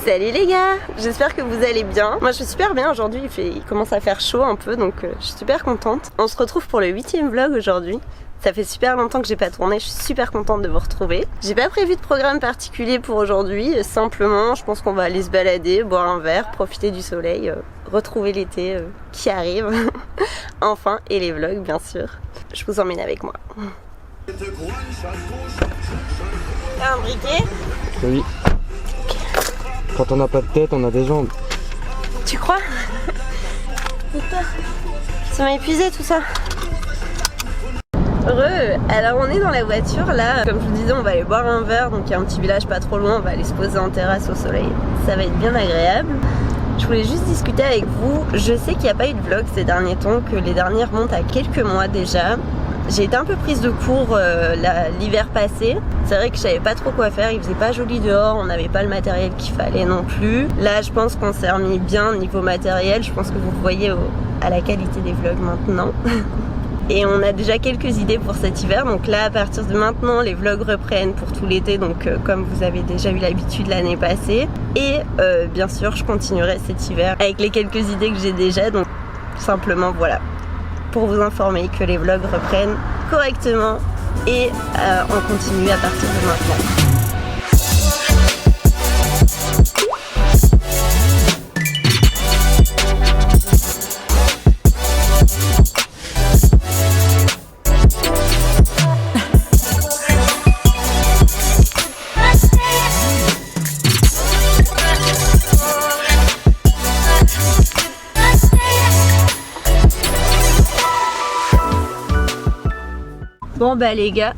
Salut les gars, j'espère que vous allez bien. Moi je suis super bien aujourd'hui, il commence à faire chaud un peu donc je suis super contente. On se retrouve pour le 8e vlog aujourd'hui. Ça fait super longtemps que j'ai pas tourné, je suis super contente de vous retrouver. J'ai pas prévu de programme particulier pour aujourd'hui, simplement je pense qu'on va aller se balader, boire un verre, profiter du soleil, retrouver l'été qui arrive. Enfin, et les vlogs bien sûr. Je vous emmène avec moi. T'as un briquet? Oui. Quand on n'a pas de tête, on a des jambes. Tu crois? Ça m'a épuisé tout ça. Heureux. Alors on est dans la voiture là, comme je vous disais on va aller boire un verre, donc il y a un petit village pas trop loin, on va aller se poser en terrasse au soleil. Ça va être bien agréable. Je voulais juste discuter avec vous, je sais qu'il n'y a pas eu de vlog ces derniers temps, que les derniers remontent à quelques mois déjà. J'ai été un peu prise de court l'hiver passé. C'est vrai que je savais pas trop quoi faire, il faisait pas joli dehors, on n'avait pas le matériel qu'il fallait non plus. Là je pense qu'on s'est remis bien niveau matériel, je pense que vous voyez à la qualité des vlogs maintenant. Et on a déjà quelques idées pour cet hiver, donc là à partir de maintenant les vlogs reprennent pour tout l'été, donc comme vous avez déjà eu l'habitude l'année passée. Et bien sûr je continuerai cet hiver avec les quelques idées que j'ai déjà, donc simplement voilà, pour vous informer que les vlogs reprennent correctement et on continue à partir de maintenant. Bon bah les gars,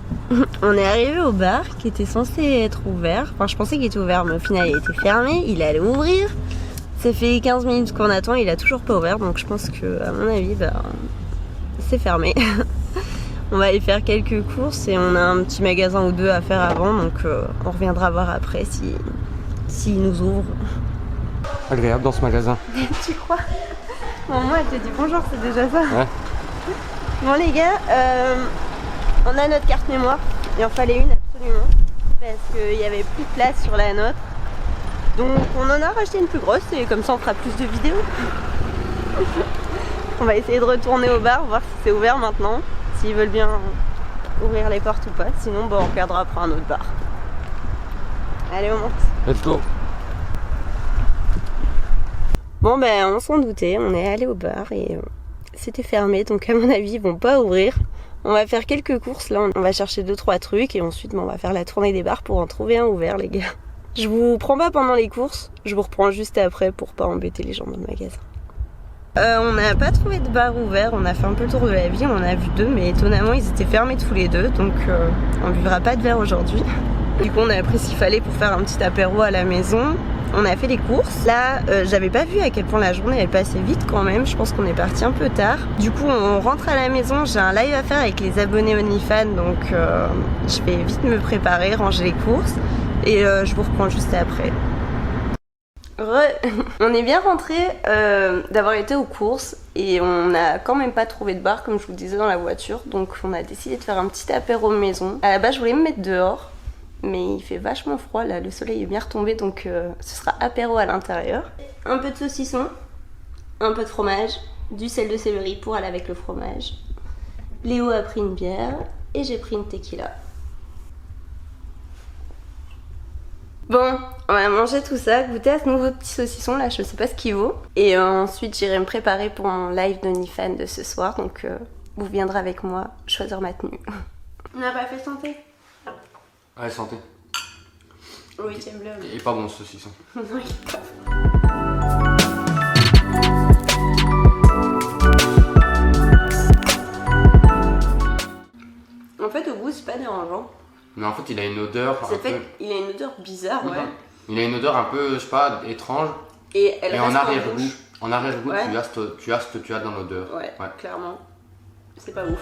on est arrivé au bar qui était censé être ouvert. Enfin je pensais qu'il était ouvert mais au final il était fermé, il allait ouvrir. Ça fait 15 minutes qu'on attend, il a toujours pas ouvert, donc je pense que à mon avis bah, c'est fermé. On va aller faire quelques courses et on a un petit magasin ou deux à faire avant, donc on reviendra voir après s'il nous ouvre. Agréable dans ce magasin. Tu crois? Maman elle te dit bonjour, c'est déjà ça? Ouais. Bon les gars, on a notre carte mémoire, il en fallait une absolument, parce qu'il n'y avait plus de place sur la nôtre. Donc on en a racheté une plus grosse et comme ça on fera plus de vidéos. On va essayer de retourner au bar, voir si c'est ouvert maintenant, s'ils veulent bien ouvrir les portes ou pas, sinon bon, on regardera après un autre bar. Allez on monte. Let's go. Bon ben on s'en doutait, on est allé au bar et c'était fermé, donc à mon avis ils vont pas ouvrir. On va faire quelques courses là, on va chercher 2-3 trucs et ensuite on va faire la tournée des bars pour en trouver un ouvert les gars. Je vous prends pas pendant les courses, je vous reprends juste après pour pas embêter les gens dans le magasin. On n'a pas trouvé de bar ouvert, on a fait un peu le tour de la ville, on en a vu 2 mais étonnamment ils étaient fermés tous les 2, donc on buvra pas de verre aujourd'hui. Du coup on a pris ce qu'il fallait pour faire un petit apéro à la maison. On a fait les courses. Là, j'avais pas vu à quel point la journée elle passait vite quand même. Je pense qu'on est parti un peu tard. Du coup, on rentre à la maison. J'ai un live à faire avec les abonnés OnlyFans, donc je vais vite me préparer, ranger les courses et je vous reprends juste après. On est bien rentré d'avoir été aux courses et on n'a quand même pas trouvé de bar comme je vous le disais dans la voiture. Donc on a décidé de faire un petit apéro maison. À la base, je voulais me mettre dehors. Mais il fait vachement froid là, le soleil est bien retombé donc ce sera apéro à l'intérieur. Un peu de saucisson, un peu de fromage, du sel de céleri pour aller avec le fromage. Léo a pris une bière et j'ai pris une tequila. Bon, on va manger tout ça, goûter à ce nouveau petit saucisson là, je sais pas ce qu'il vaut. Et ensuite j'irai me préparer pour mon live d'OnlyFans de ce soir, donc vous viendrez avec moi choisir ma tenue. On n'a pas fait santé? Ouais, santé. Oui, j'aime bien. Et pas bon ce saucisson. Oui. En fait, au goût, c'est pas dérangeant. Mais en fait, il a une odeur. Il a une odeur bizarre, ouais. Il a une odeur un peu, je sais pas, étrange. Et en arrière-goût. En arrière-goût, ouais. tu as ce que tu as dans l'odeur. Ouais, clairement. C'est pas ouf.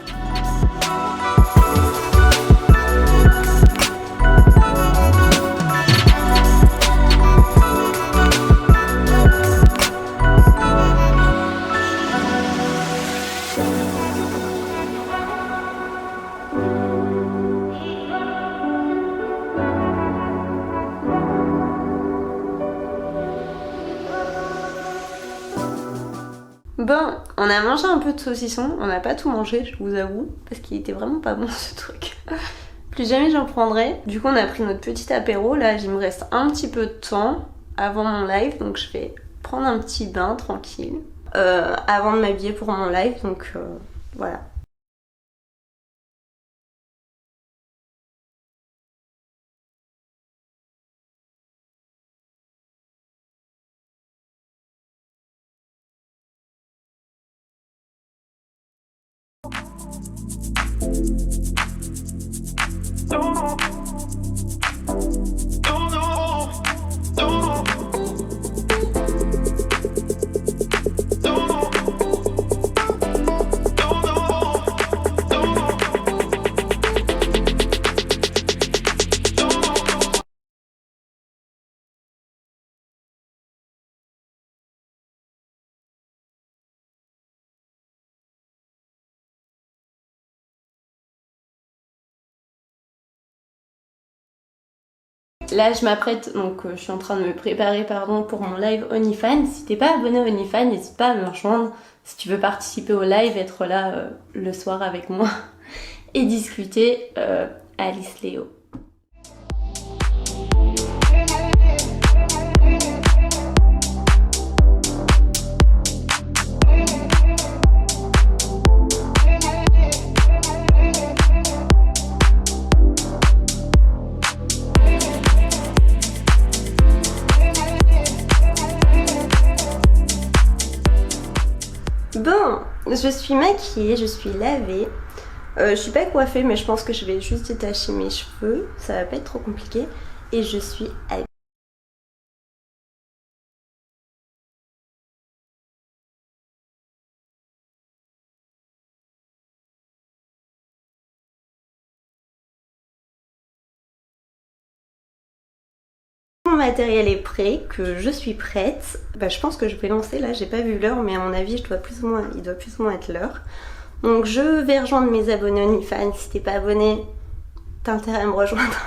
Bon, on a mangé un peu de saucisson, on n'a pas tout mangé, je vous avoue, parce qu'il était vraiment pas bon ce truc. Plus jamais j'en prendrai. Du coup, on a pris notre petit apéro. Là, il me reste un petit peu de temps avant mon live, donc je vais prendre un petit bain tranquille avant de m'habiller pour mon live, donc voilà. Là je m'apprête, donc je suis en train de me préparer pour mon live OnlyFans. Si t'es pas abonné à OnlyFans, n'hésite pas à me rejoindre si tu veux participer au live, être là le soir avec moi et discuter. Alice Léo. Bon, je suis maquillée, je suis lavée. Je suis pas coiffée, mais je pense que je vais juste détacher mes cheveux. Ça va pas être trop compliqué. Et je suis habillée. Mon matériel est prêt, que je suis prête. Je pense que je vais lancer là, j'ai pas vu l'heure, mais à mon avis il doit plus ou moins être l'heure. Donc je vais rejoindre mes abonnés OnlyFans. Si t'es pas abonné, t'as intérêt à me rejoindre.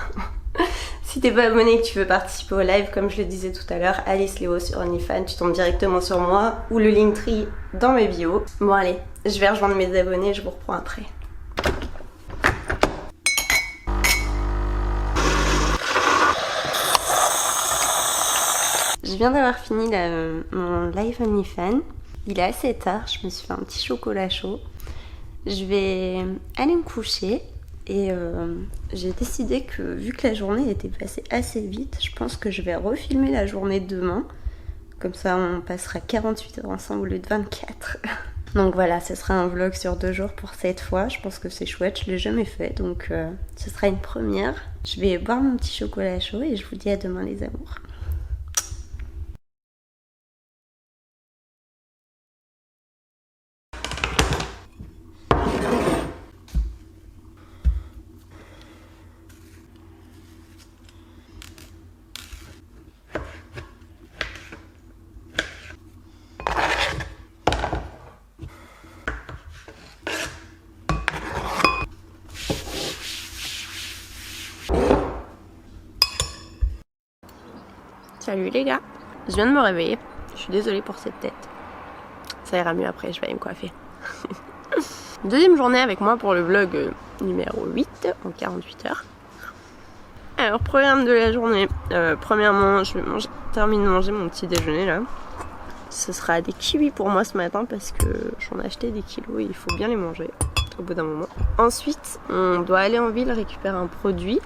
Si t'es pas abonné et que tu veux participer au live, comme je le disais tout à l'heure, Alice Léo sur OnlyFans, tu tombes directement sur moi ou le Linktree dans mes bios. Bon allez, je vais rejoindre mes abonnés, je vous reprends après. Je viens d'avoir fini mon live OnlyFans. Il est assez tard, je me suis fait un petit chocolat chaud. Je vais aller me coucher et j'ai décidé que vu que la journée était passée assez vite, je pense que je vais refilmer la journée de demain. Comme ça on passera 48 heures ensemble au lieu de 24. Donc voilà, ce sera un vlog sur 2 jours pour cette fois. Je pense que c'est chouette, je l'ai jamais fait, donc ce sera une première. Je vais boire mon petit chocolat chaud et je vous dis à demain les amours. Salut les gars, je viens de me réveiller, je suis désolée pour cette tête. Ça ira mieux après, je vais aller me coiffer. Deuxième journée avec moi pour le vlog numéro 8 en 48 heures. Alors programme de la journée, premièrement je vais terminer de manger mon petit déjeuner là. Ce sera des kiwis pour moi ce matin parce que j'en ai acheté des kilos et il faut bien les manger au bout d'un moment. Ensuite on doit aller en ville récupérer un produit.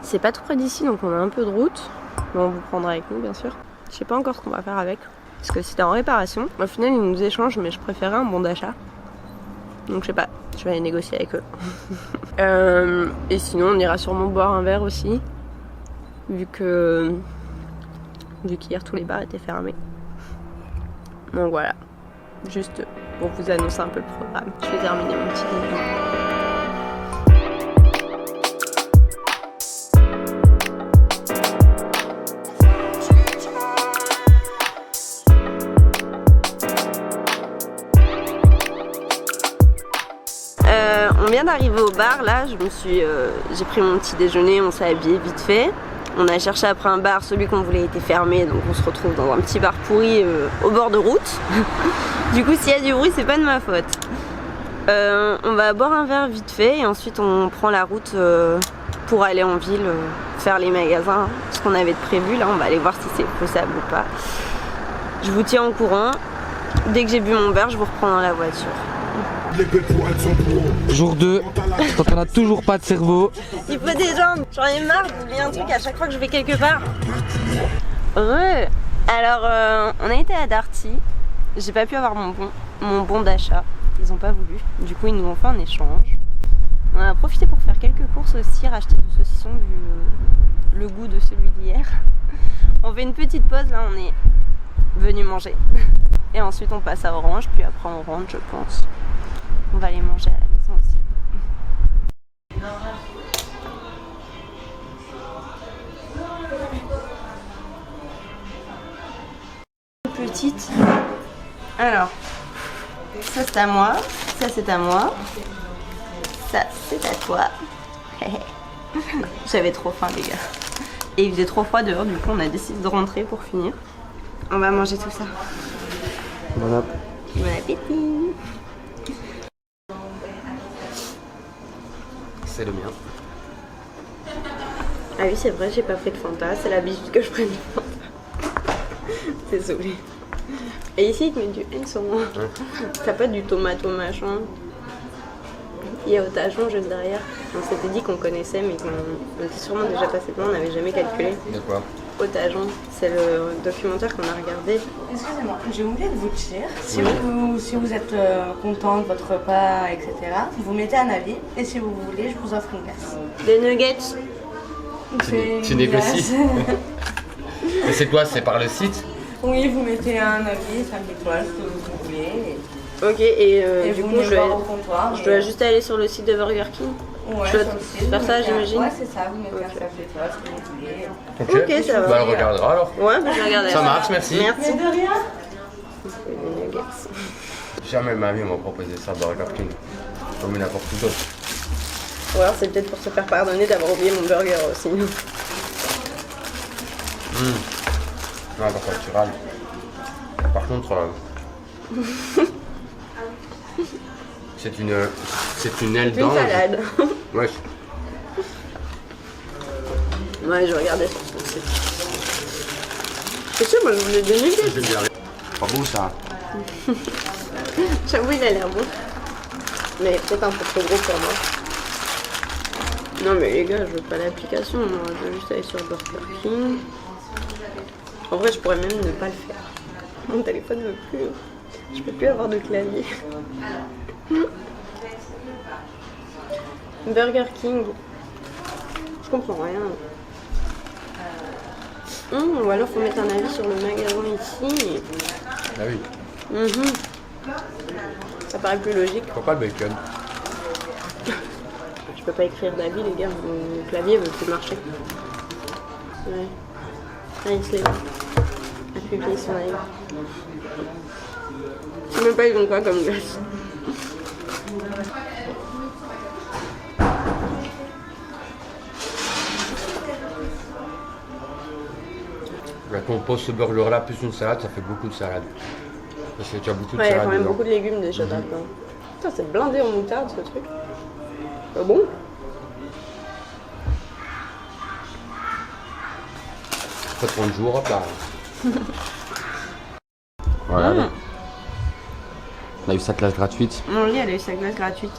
C'est pas tout près d'ici donc on a un peu de route. Mais on vous prendra avec nous bien sûr. Je sais pas encore ce qu'on va faire avec. Parce que c'était en réparation. Au final ils nous échangent mais je préférais un bon d'achat. Donc je sais pas, je vais aller négocier avec eux. Et sinon on ira sûrement boire un verre aussi. Vu qu'hier tous les bars étaient fermés. Donc voilà. Juste pour vous annoncer un peu le programme. Je vais terminer mon petit déjeuner. On vient d'arriver au bar là, j'ai pris mon petit déjeuner, on s'est habillé vite fait. On a cherché après un bar, celui qu'on voulait était fermé, donc on se retrouve dans un petit bar pourri au bord de route. Du coup, s'il y a du bruit, c'est pas de ma faute. On va boire un verre vite fait et ensuite on prend la route pour aller en ville, faire les magasins, ce qu'on avait de prévu. Là, on va aller voir si c'est possible ou pas. Je vous tiens au courant. Dès que j'ai bu mon verre, je vous reprends dans la voiture. Jour 2, quand on a toujours pas de cerveau. Il faut des jambes. J'en ai marre d'oublier un truc à chaque fois que je vais quelque part. Alors, on a été à Darty. J'ai pas pu avoir mon bon d'achat. Ils ont pas voulu. Du coup, ils nous ont fait un échange. On a profité pour faire quelques courses aussi, racheter du saucisson vu le goût de celui d'hier. On fait une petite pause. Là, on est venu manger. Et ensuite, on passe à Orange. Puis après, on rentre, je pense. On va aller manger à la maison aussi. Petite. Alors, ça c'est à moi, ça c'est à moi, ça c'est à toi. J'avais trop faim les gars. Et il faisait trop froid dehors, du coup on a décidé de rentrer pour finir. On va manger tout ça. Bon appétit. C'est le mien. Ah oui c'est vrai, j'ai pas pris de Fanta, c'est l'habitude que je prenne du Fanta. Désolée. Et ici, il te met du henson. T'as pas du tomato machin. Il y a Otajon juste derrière. On s'était dit qu'on connaissait, mais qu'on était sûrement déjà passé devant, on n'avait jamais calculé. De quoi? Otajon, c'est le documentaire qu'on a regardé. Excusez-moi, j'ai oublié de vous dire, si vous êtes content de votre repas, etc., vous mettez un avis, et si vous voulez, je vous offre une glace. Des nuggets. Tu négocies. Et c'est quoi? C'est par le site? Oui, vous mettez un avis, 5 étoiles, ce que vous voulez. Ok, et du vous coup, venez voir au comptoir. je dois juste aller sur le site de Burger King. Ouais, je dois sur le site, faire vous ça, mettez j'imagine. Ouais, c'est ça, vous mettez un 5 étoiles, ce que vous voulez. Ok, ça va. Bah, on regardera alors. Ouais, bah, je vais regarder. Ça marche, merci. Merci. Mais de rien. Des nuggets. Jamais ma vie m'a proposé ça Burger King. Comme n'importe où d'autre. Ou alors c'est peut-être pour se faire pardonner d'avoir oublié mon burger aussi. Non, parfois tu râles. Par contre, c'est une aile Une d'ange. salade. Ouais. Ouais, je regardais sur son site. C'est sûr, moi je voulais des nuggets. J'aime bien. Pas beau ça. J'avoue, il a l'air bon. Mais peut-être un peu trop gros pour moi. Non, mais les gars, je veux pas l'application. Moi, je veux juste aller sur Burger King. En vrai, je pourrais même ne pas le faire. Mon téléphone ne veut plus. Je peux plus avoir de clavier. Burger King. Je comprends rien. Ou alors faut mettre un avis sur le magasin ici. Ah oui. Ça paraît plus logique. Pourquoi le bacon? Je peux pas écrire d'avis les gars, mon clavier veut plus marcher. Ouais. Ah, il se lève. A publié son avis. Je sais même pas ils ont quoi comme glace. Quand on pose ce burger là plus une salade, ça fait beaucoup de salade. Parce que tu as beaucoup de Ouais, il y a salade quand même dedans. beaucoup de légumes déjà là-dedans. Putain, c'est blindé en moutarde ce truc. Ah bon? Après 30 jours, hop là. Voilà. On a eu sa classe gratuite. Mon lit, elle a eu sa glace gratuite.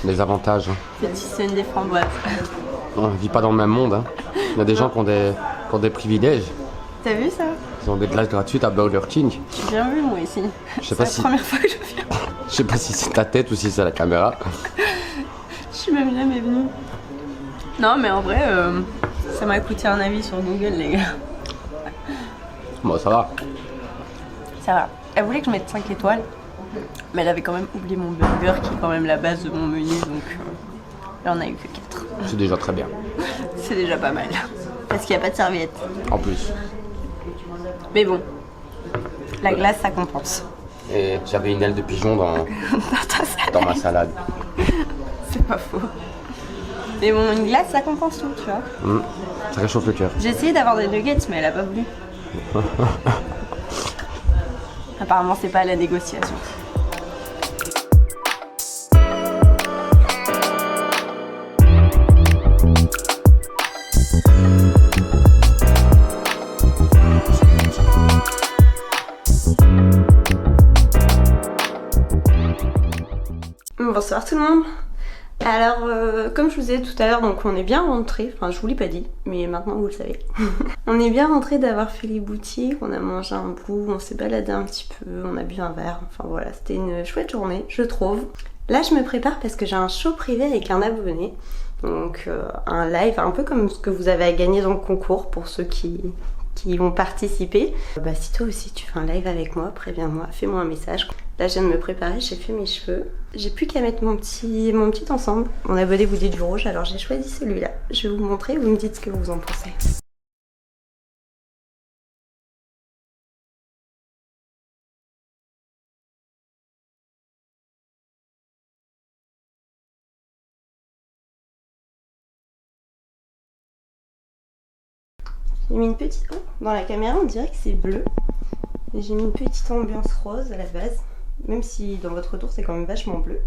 Les avantages. Hein. Pétitionne des framboises. On vit pas dans le même monde. Hein. Il y a des gens qui ont des privilèges. T'as vu ça? Ils ont des glaces gratuites à Burger King. J'ai bien vu moi ici. Je sais pas C'est si. la première fois que je viens. Je sais pas si c'est ta tête ou si c'est la caméra. Je suis même jamais venue. Non mais en vrai, ça m'a coûté un avis sur Google les gars. Bon, ça va. Ça va. Elle voulait que je mette 5 étoiles. Mais elle avait quand même oublié mon burger qui est quand même la base de mon menu. Donc là on a eu que 4. C'est déjà très bien. C'est déjà pas mal. Parce qu'il n'y a pas de serviette. En plus. Mais bon, la glace ça compense. Et j'avais une aile de pigeon dans ma salade. C'est pas faux. Mais bon, une glace, ça compense tout, tu vois. Ça réchauffe le cœur. J'ai essayé d'avoir des nuggets, mais elle a pas voulu. Apparemment, c'est pas à la négociation. Bonsoir tout le monde. Alors, comme je vous disais tout à l'heure, donc on est bien rentré. Enfin, je vous l'ai pas dit, mais maintenant vous le savez. On est bien rentré d'avoir fait les boutiques, on a mangé un bout, on s'est baladé un petit peu, on a bu un verre. Enfin voilà, c'était une chouette journée, je trouve. Là, je me prépare parce que j'ai un show privé avec un abonné. Donc, un live, un peu comme ce que vous avez à gagner dans le concours pour ceux qui vont participer. Bah, si toi aussi tu fais un live avec moi, préviens-moi, fais-moi un message. Là, je viens de me préparer, j'ai fait mes cheveux. J'ai plus qu'à mettre mon petit ensemble. Mon abonné vous dit du rouge, alors j'ai choisi celui-là. Je vais vous montrer, vous me dites ce que vous en pensez. J'ai mis une petite... Oh, dans la caméra, on dirait que c'est bleu. J'ai mis une petite ambiance rose à la base. Même si dans votre retour, c'est quand même vachement bleu.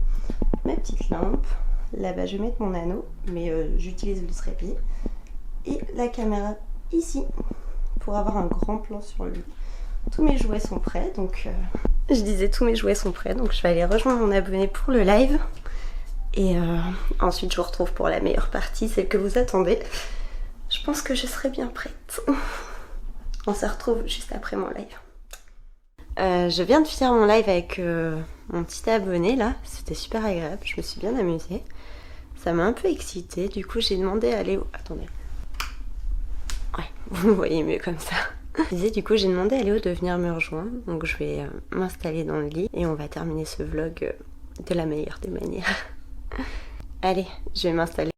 Ma petite lampe. Là-bas, je vais mettre mon anneau. Mais j'utilise le trépied. Et la caméra ici. Pour avoir un grand plan sur lui. Tous mes jouets sont prêts. Donc, je disais tous mes jouets sont prêts. Donc, je vais aller rejoindre mon abonné pour le live. Et ensuite, je vous retrouve pour la meilleure partie. Celle que vous attendez. Je pense que je serai bien prête. On se retrouve juste après mon live. Je viens de finir mon live avec mon petit abonné là. C'était super agréable, je me suis bien amusée. Ça m'a un peu excitée, du coup j'ai demandé à Léo... Attendez. Ouais, vous voyez mieux comme ça. Je disais, du coup j'ai demandé à Léo de venir me rejoindre. Donc je vais m'installer dans le lit et on va terminer ce vlog de la meilleure des manières. Allez, je vais m'installer.